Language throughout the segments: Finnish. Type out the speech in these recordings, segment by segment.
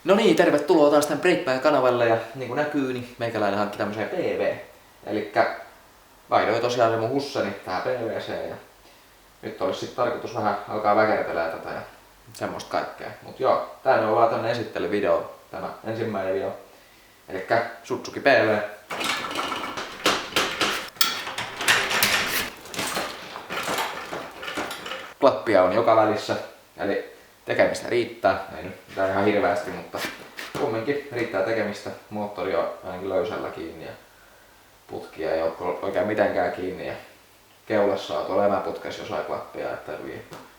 No niin, tervetuloa taas tämän Breakman-kanavalle ja niin kuin näkyy, niin meikäläinen hankki tämmösen PV. Elikkä vaihdoin tosiaan se mun hussani tähän PVC ja nyt olisi sitten tarkoitus vähän alkaa väkertelee tätä ja semmoista kaikkea. Mut joo, tää on vaan tämmönen esittelyvideo, tämä ensimmäinen video. Elikkä Suzuki PV. Klappia on joka välissä, eli tekemistä riittää. Ei nyt mitään ihan hirveästi, mutta kumminkin riittää tekemistä. Moottori on ainakin löysällä kiinni ja putkia ei ole oikein mitenkään kiinni. Ja keulassa on tuolla emäputkessa jossain klappia, että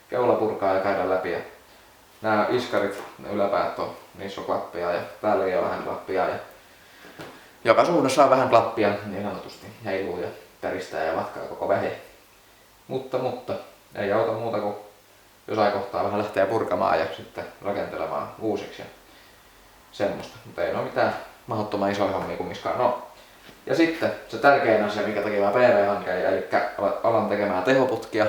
keula purkaa ja käydä läpi. Ja nämä iskarit, ne yläpäät on, niissä on klappia ja päällä on vähän klappia. Ja joka suunnassa on vähän klappia, niin sanotusti heiluu ja päristää ja vatkaa koko vähe. Mutta ei auta muuta kuin jossain kohtaa vähän lähteä purkamaan ja sitten rakentelemaan uusiksi ja semmoista. Mutta ei ole mitään mahdottoman isoja hommia kumminkaan. No. Ja sitten se tärkein asia, minkä takia mä PV-hankkeen, eli alan tekemään tehoputkia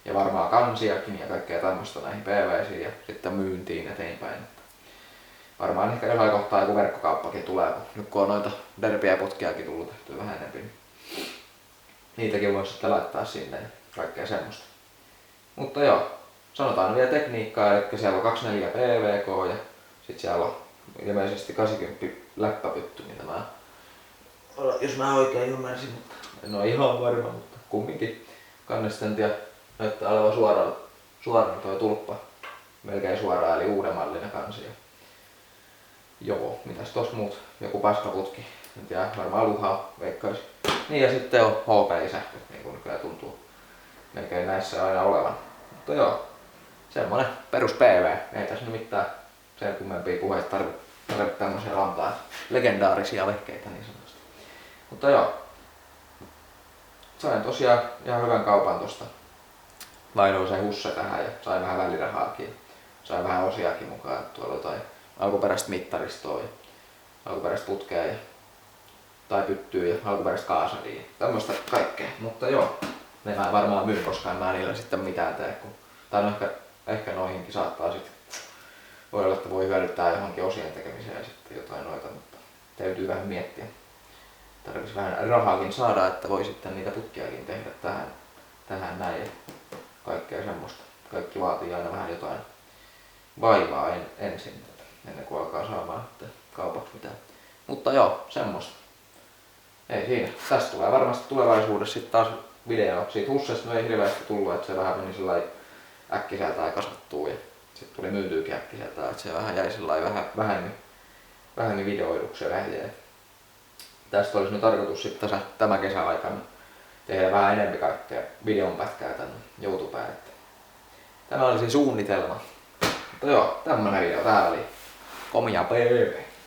ja varmaan kansiakin ja kaikkea tämmöistä näihin PV:siin ja sitten myyntiin eteenpäin. Varmaan ehkä jossain kohtaa joku verkkokauppakin tulee, nyt kun on noita derbiä putkiakin tullut tehtyä vähän enemmän. Niin niitäkin voisi sitten laittaa sinne ja kaikkea semmoista. Mutta joo, sanotaan vielä tekniikkaa, eli siellä on 24 PVK ja sit siellä on ilmeisesti 80 läppäpytty, mitä mä, jos mä oikein ymmärsin, mutta en ole ihan varma, mutta kumminkin kannestentia näyttää olevan suoraan toi tulppa, melkein suoraan, eli uuden mallinen kansi. Joo, mitäs tos muut, joku paskaputki, en tiedä, varmaan luhaa veikkaisin. Niin ja sitten on HPI-sähköt, niin kuin nykyään tuntuu melkein näissä aina olevan. Mutta joo, semmonen perus PV. Ei tässä nyt mitään sen kummempia puheita tarvitse tämmöisiä lampaa. Legendaarisia vehkeitä niin sanotusti. Mutta joo, sain tosiaan ihan hyvän kaupan tosta. Lainoin se hussa tähän ja sain vähän välirahaakin. Sain vähän osiakin mukaan. Tuolla jotain alkuperäistä mittaristoa ja alkuperäistä putkea ja tai pyttyä ja alkuperäistä kaasaria. Tämmöistä kaikkea. Mutta joo, ne mä varmaan myyn, koska en mä niillä sitten mitään tee. Tai no ehkä noihinkin saattaa sitten. Voi olla, että voi hyödyttää johonkin osien tekemiseen ja sitten jotain noita, mutta täytyy vähän miettiä. Tarvitsisi vähän rahaakin saada, että voi sitten niitä putkiakin tehdä tähän näin ja kaikkea semmoista. Kaikki vaatii aina vähän jotain vaivaa ensin, ennen kuin alkaa saamaan kaupaksi mitään. Mutta joo, semmoista. Ei siinä. Tästä tulee varmasti tulevaisuudessa sitten taas video. Siitä hussesta no ei hirveästi tullut, että se vähän meni sellainen äkkiseltään kasvattuu ja sitten tuli myytyykin äkkiseltään, että se vähän jäi sellainen vähemmin videoiduksi ja vähjeen. Tästä olisi nyt tarkoitus sitten tämä kesäaikana tehdä vähän enemmän kaikkea videonpätkää tänne YouTubeen. Tämä olisi suunnitelma. Mutta joo, tämmönen video täällä oli. Komia PV.